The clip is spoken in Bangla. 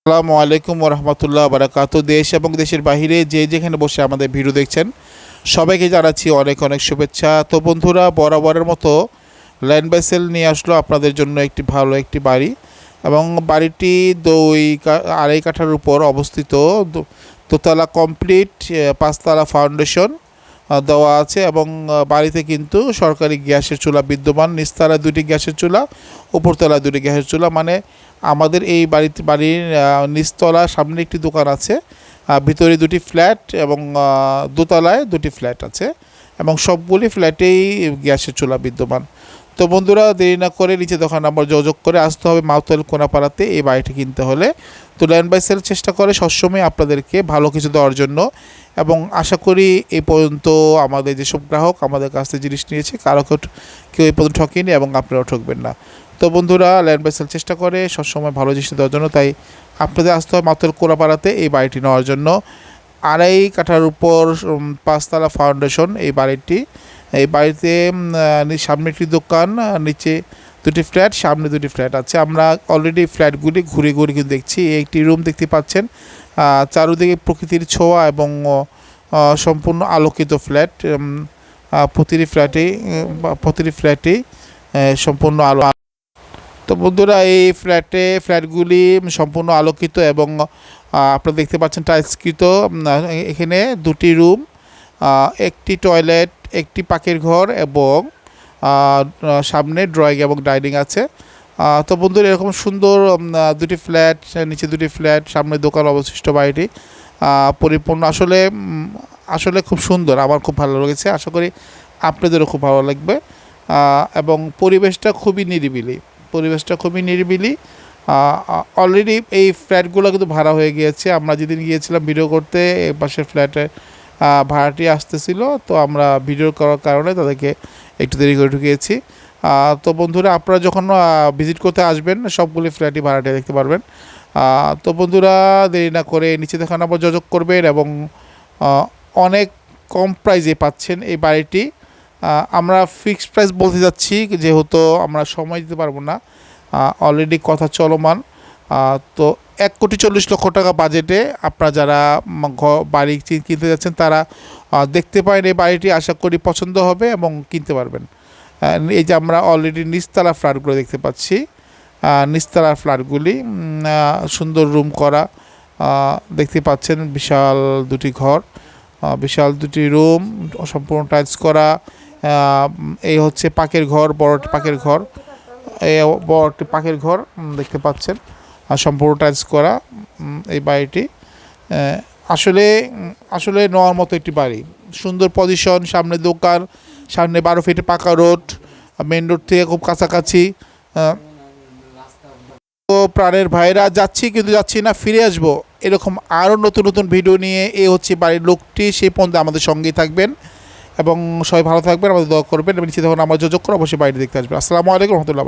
আসসালামু আলাইকুম রহমতুল্লাহ বারাকাতু। দেশ এবং দেশের বাহিরে যে যেখানে বসে আমাদের ভিডিও দেখছেন সবাইকে জানাচ্ছি অনেক অনেক শুভেচ্ছা। তো বন্ধুরা, বরাবরের মতো ল্যান্ড বাইসেল নিয়ে আসলো আপনাদের জন্য একটি ভালো একটি বাড়ি, এবং বাড়িটি আড়াই কাঠার উপর অবস্থিত। দোতলা কমপ্লিট, পাঁচতলা ফাউন্ডেশন দেওয়া আছে, এবং বাড়িতে কিন্তু সরকারি গ্যাসের চুলা বিদ্যমান। নিচতলা দুটি গ্যাসের চুলা, উপরতলা দুটি গ্যাসের চুলা। মানে আমাদের এই বাড়ির নিচতলা সামনে একটি দোকান আছে, ভিতরে দুটি ফ্ল্যাট এবং দোতলায় দুটি ফ্ল্যাট আছে, এবং সবগুলি ফ্ল্যাটেই গ্যাসের চুলা বিদ্যমান। তো বন্ধুরা, দেরি না করে নিচে দোকান নাম্বার যোগাযোগ করে আসতে হবে মাওতল কোনাপাড়াতে এই বাড়িটি কিনতে হলে। তো ল্যান্ড বাই সেল চেষ্টা করে সবসময় আপনাদেরকে ভালো কিছু দেওয়ার জন্য, এবং আশা করি এই পর্যন্ত আমাদের যেসব গ্রাহক আমাদের কাছ থেকে জিনিস নিয়েছে কেউ এই পর্যন্ত ঠকেনি, এবং আপনারাও ঠকবেন না। তো বন্ধুরা, ল্যান্ড বাই সেল চেষ্টা করে সবসময় ভালো জিনিস দেওয়ার জন্য, তাই আপনাদের আসতে হয় মাওতল কোনাপাড়াতে এই বাড়িটি নেওয়ার জন্য। আড়াই কাঠার উপর পাঁচতলা ফাউন্ডেশন এই বাড়িটি। এই বাড়িতে সামনে একটি দোকান, নিচে দুটি ফ্ল্যাট, সামনে দুটি ফ্ল্যাট আছে। আমরা অলরেডি ফ্ল্যাটগুলি ঘুরে ঘুরে কিন্তু দেখছি। একটি রুম দেখতে পাচ্ছেন, চারদিকে প্রকৃতির ছোঁয়া এবং সম্পূর্ণ আলোকিত ফ্ল্যাট। প্রতিটি ফ্ল্যাটেই সম্পূর্ণ আলো। তো বন্ধুরা, এই ফ্ল্যাটগুলি সম্পূর্ণ আলোকিত, এবং আপনারা দেখতে পাচ্ছেন টাইলসকৃত। এখানে দুটি রুম, একটি টয়লেট, একটি পাকের ঘর, এবং সামনে ড্রয়িং এবং ডাইনিং আছে। তো বন্ধুরা, এরকম সুন্দর দুটি ফ্ল্যাট, নিচে দুটি ফ্ল্যাট, সামনে দোকান অবশিষ্ট বাড়িটি পরিপূর্ণ। আসলে খুব সুন্দর, আমার খুব ভালো লেগেছে। আশা করি আপনাদেরও খুব ভালো লাগবে। এবং পরিবেশটা খুবই নিরিবিলি। অলরেডি এই ফ্ল্যাটগুলো কিন্তু ভাড়া হয়ে গিয়েছে। আমরা যেদিন গিয়েছিলাম ভিডিও করতে, এই পাশের ফ্ল্যাটে ভাড়াটি আসতেছিল, তো আমরা ভিডিও করার কারণে তাদেরকে একটু দেরি করে ঢুকিয়েছি। তো বন্ধুরা, আপনারা যখন ভিজিট করতে আসবেন সবগুলি ফ্ল্যাটই ভাড়াটি দেখতে পারবেন। তো বন্ধুরা, দেরি না করে নিচে দেখা নাম্বার যোগাযোগ করবেন, এবং অনেক কম প্রাইসে পাচ্ছেন এই বাড়িটি। আমরা ফিক্সড প্রাইস বলতে যাচ্ছি, যেহেতু আমরা সময় দিতে পারবো না, অলরেডি কথা চলমান। তো 1,40,00,000 টাকা বাজেটে আপনারা যারা বাড়ি কিনতে যাচ্ছেন তারা দেখতে পারেন এই বাড়িটি। আশা করি পছন্দ হবে এবং কিনতে পারবেন। এই যে আমরা অলরেডি নিচতলা ফ্ল্যাটগুলো দেখতে পাচ্ছি, নিচতলা ফ্ল্যাটগুলি সুন্দর রুম করা দেখতে পাচ্ছেন। বিশাল দুটি ঘর, বিশাল দুটি রুম, সম্পূর্ণ টাইলস করা। এই হচ্ছে পাকের ঘর, বড়টি পাকের ঘর। এই বড়টি পাকের ঘর দেখতে পাচ্ছেন, সম্পূর্ণ টাইলস করা এই বাড়িটি। আসলে নেওয়ার মতো একটি বাড়ি। সুন্দর পজিশন, সামনে দোকান, সামনে 12 ফিটে পাকা রোড, মেন রোড থেকে খুব কাছাকাছি। তো প্রাণের ভাইরা, যাচ্ছি না, ফিরে আসবো এরকম আরও নতুন নতুন ভিডিও নিয়ে। এই হচ্ছে বাড়ির লোকটি, সেই পর্যন্ত আমাদের সঙ্গেই থাকবেন, এবং সবাই ভালো থাকবেন, আমাদের দোয়া করবেন, এবং নিশ্চিত তখন আমরা যোগাযোগ করে অবশ্যই বাড়িটি দেখতে আসবেন। আসসালামু আলাইকুম রহমতুল্লাহ।